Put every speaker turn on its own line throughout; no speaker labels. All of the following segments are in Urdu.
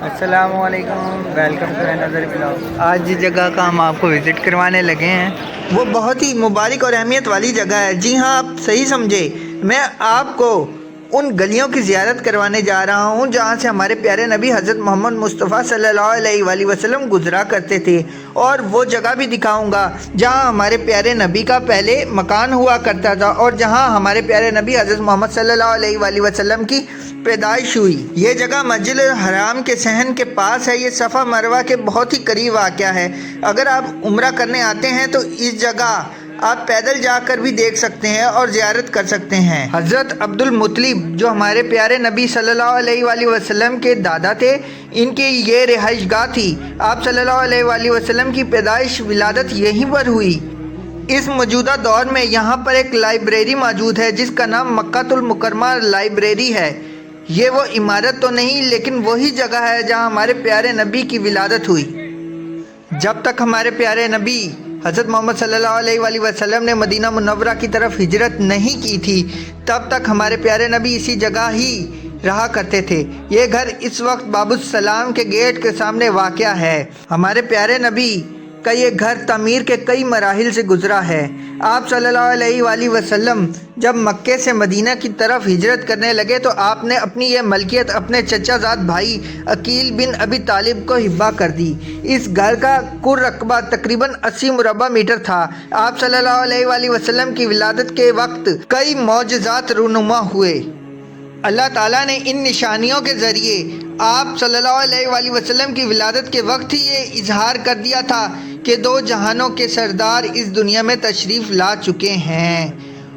السلام علیکم، ویلکم ٹو انذر بلاگ۔ آج جس جگہ کا ہم آپ کو وزٹ کروانے لگے ہیں وہ بہت ہی مبارک اور اہمیت والی جگہ ہے۔ جی ہاں، آپ صحیح سمجھے، میں آپ کو ان گلیوں کی زیارت کروانے جا رہا ہوں جہاں سے ہمارے پیارے نبی حضرت محمد مصطفیٰ صلی اللہ علیہ وآلہ وسلم گزرا کرتے تھے، اور وہ جگہ بھی دکھاؤں گا جہاں ہمارے پیارے نبی کا پہلے مکان ہوا کرتا تھا اور جہاں ہمارے پیارے نبی حضرت محمد صلی اللہ علیہ وآلہ وسلم کی پیدائش ہوئی۔ یہ جگہ مسجد الحرام کے صحن کے پاس ہے۔ یہ صفا مروہ کے بہت ہی قریب واقع ہے۔ اگر آپ عمرہ کرنے آتے ہیں تو اس جگہ آپ پیدل جا کر بھی دیکھ سکتے ہیں اور زیارت کر سکتے ہیں۔ حضرت عبد المطلب جو ہمارے پیارے نبی صلی اللہ علیہ وآلہ وسلم کے دادا تھے، ان کی یہ رہائش گاہ تھی۔ آپ صلی اللہ علیہ وآلہ وسلم کی پیدائش ولادت یہیں پر ہوئی۔ اس موجودہ دور میں یہاں پر ایک لائبریری موجود ہے جس کا نام مکہ المکرمہ لائبریری ہے۔ یہ وہ عمارت تو نہیں لیکن وہی جگہ ہے جہاں ہمارے پیارے نبی کی ولادت ہوئی۔ جب تک ہمارے پیارے نبی حضرت محمد صلی اللہ علیہ وآلہ وسلم نے مدینہ منورہ کی طرف ہجرت نہیں کی تھی، تب تک ہمارے پیارے نبی اسی جگہ ہی رہا کرتے تھے۔ یہ گھر اس وقت باب السلام کے گیٹ کے سامنے واقع ہے۔ ہمارے پیارے نبی کا یہ گھر تعمیر کے کئی مراحل سے گزرا ہے۔ آپ صلی اللہ علیہ وآلہ وسلم جب مکے سے مدینہ کی طرف ہجرت کرنے لگے تو آپ نے اپنی یہ ملکیت اپنے چچا زاد بھائی عقیل بن ابی طالب کو ہبہ کر دی۔ اس گھر کا کل رقبہ تقریباً 80 مربع میٹر تھا۔ آپ صلی اللہ علیہ وآلہ وسلم کی ولادت کے وقت کئی معجزات رونما ہوئے۔ اللہ تعالیٰ نے ان نشانیوں کے ذریعے آپ صلی اللہ علیہ وآلہ وسلم کی ولادت کے وقت ہی یہ اظہار کر دیا تھا کہ دو جہانوں کے سردار اس دنیا میں تشریف لا چکے ہیں،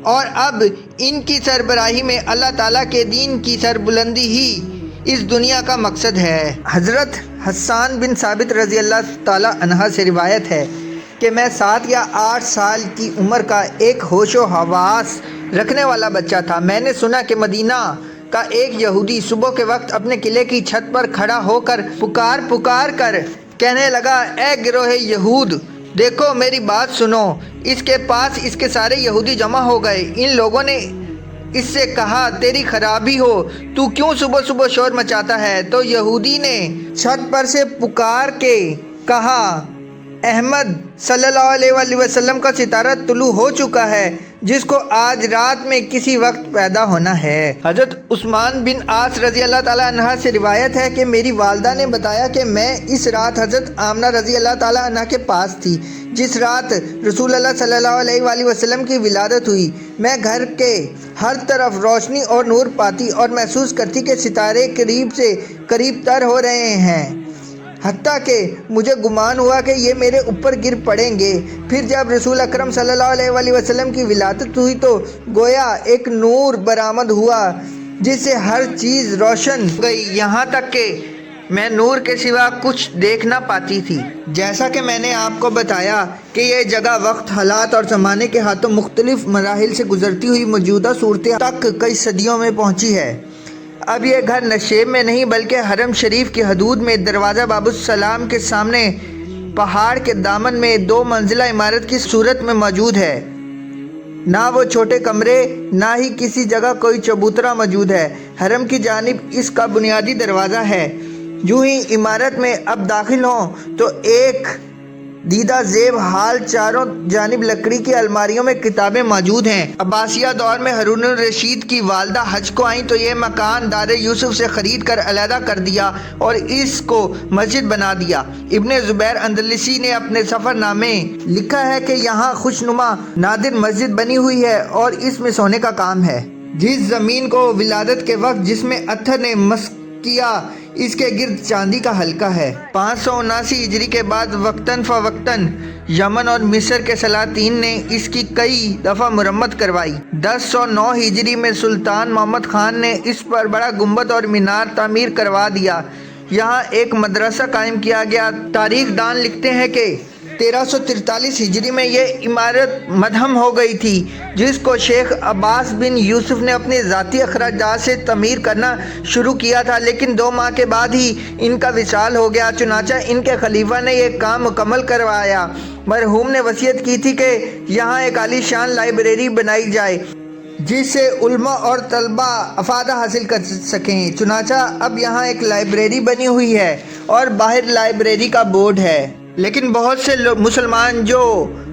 اور اب ان کی سربراہی میں اللہ تعالیٰ کے دین کی سربلندی ہی اس دنیا کا مقصد ہے۔ حضرت حسان بن ثابت رضی اللہ تعالیٰ عنہ سے روایت ہے کہ میں 7 یا 8 سال کی عمر کا ایک ہوش و حواس رکھنے والا بچہ تھا۔ میں نے سنا کہ مدینہ کا ایک یہودی صبح کے وقت اپنے قلعے کی چھت پر کھڑا ہو کر پکار کر کہنے لگا، اے گروہ یہود، دیکھو میری بات سنو۔ اس کے پاس اس کے سارے یہودی جمع ہو گئے۔ ان لوگوں نے اس سے کہا، تیری خرابی ہو، تو کیوں صبح صبح شور مچاتا ہے؟ تو یہودی نے چھت پر سے پکار کے کہا، احمد صلی اللہ علیہ وآلہ وسلم کا ستارہ طلوع ہو چکا ہے جس کو آج رات میں کسی وقت پیدا ہونا ہے۔ حضرت عثمان بن عاص رضی اللہ تعالیٰ عنہ سے روایت ہے کہ میری والدہ نے بتایا کہ میں اس رات حضرت آمنہ رضی اللہ تعالیٰ عنہ کے پاس تھی جس رات رسول اللہ صلی اللہ علیہ وآلہ وسلم کی ولادت ہوئی۔ میں گھر کے ہر طرف روشنی اور نور پاتی اور محسوس کرتی کہ ستارے قریب سے قریب تر ہو رہے ہیں، حتیٰ کہ مجھے گمان ہوا کہ یہ میرے اوپر گر پڑیں گے۔ پھر جب رسول اکرم صلی اللہ علیہ وآلہ وسلم کی ولادت ہوئی تو گویا ایک نور برآمد ہوا جس سے ہر چیز روشن ہو گئی، یہاں تک کہ میں نور کے سوا کچھ دیکھ نہ پاتی تھی۔ جیسا کہ میں نے آپ کو بتایا کہ یہ جگہ وقت، حالات اور زمانے کے ہاتھوں مختلف مراحل سے گزرتی ہوئی موجودہ صورتحال تک کئی صدیوں میں پہنچی ہے۔ اب یہ گھر نشیب میں نہیں بلکہ حرم شریف کی حدود میں دروازہ باب السلام کے سامنے پہاڑ کے دامن میں 2 منزلہ عمارت کی صورت میں موجود ہے۔ نہ وہ چھوٹے کمرے نہ ہی کسی جگہ کوئی چبوترا موجود ہے۔ حرم کی جانب اس کا بنیادی دروازہ ہے۔ یوں ہی عمارت میں اب داخل ہوں تو ایک دیدہ زیب حال چاروں جانب لکڑی کی الماریوں میں کتابیں موجود ہیں۔ عباسیہ دور میں ہارون الرشید کی والدہ حج کو آئیں تو یہ مکان دار یوسف سے خرید کر علیحدہ کر دیا اور اس کو مسجد بنا دیا۔ ابن زبیر اندلسی نے اپنے سفر نامے لکھا ہے کہ یہاں خوشنما نادر مسجد بنی ہوئی ہے اور اس میں سونے کا کام ہے۔ جس زمین کو ولادت کے وقت جس میں اتھر نے مسک کیا، اس کے گرد چاندی کا حلقہ ہے۔ 579 ہجری کے بعد وقتاً فوقتاً یمن اور مصر کے سلاطین نے اس کی کئی دفعہ مرمت کروائی۔ 1009 ہجری میں سلطان محمد خان نے اس پر بڑا گنبد اور مینار تعمیر کروا دیا۔ یہاں ایک مدرسہ قائم کیا گیا۔ تاریخ دان لکھتے ہیں کہ 1343 ہجری میں یہ عمارت مدھم ہو گئی تھی جس کو شیخ عباس بن یوسف نے اپنے ذاتی اخراجات سے تعمیر کرنا شروع کیا تھا، لیکن 2 ماہ کے بعد ہی ان کا وصال ہو گیا۔ چنانچہ ان کے خلیفہ نے یہ کام مکمل کروایا۔ مرحوم نے وصیت کی تھی کہ یہاں ایک عالی شان لائبریری بنائی جائے جس سے علماء اور طلبہ افادہ حاصل کر سکیں۔ چنانچہ اب یہاں ایک لائبریری بنی ہوئی ہے اور باہر لائبریری کا بورڈ ہے، لیکن بہت سے مسلمان جو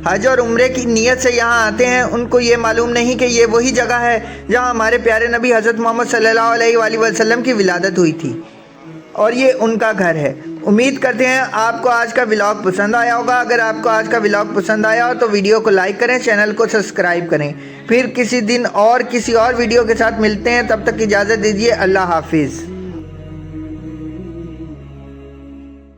حج اور عمرے کی نیت سے یہاں آتے ہیں ان کو یہ معلوم نہیں کہ یہ وہی جگہ ہے جہاں ہمارے پیارے نبی حضرت محمد صلی اللہ علیہ وآلہ وسلم کی ولادت ہوئی تھی، اور یہ ان کا گھر ہے۔ امید کرتے ہیں آپ کو آج کا ولاگ پسند آیا ہوگا۔ اگر آپ کو آج کا ولاگ پسند آیا ہو تو ویڈیو کو لائک کریں، چینل کو سبسکرائب کریں۔ پھر کسی دن اور کسی اور ویڈیو کے ساتھ ملتے ہیں، تب تک اجازت دیجیے، اللہ حافظ۔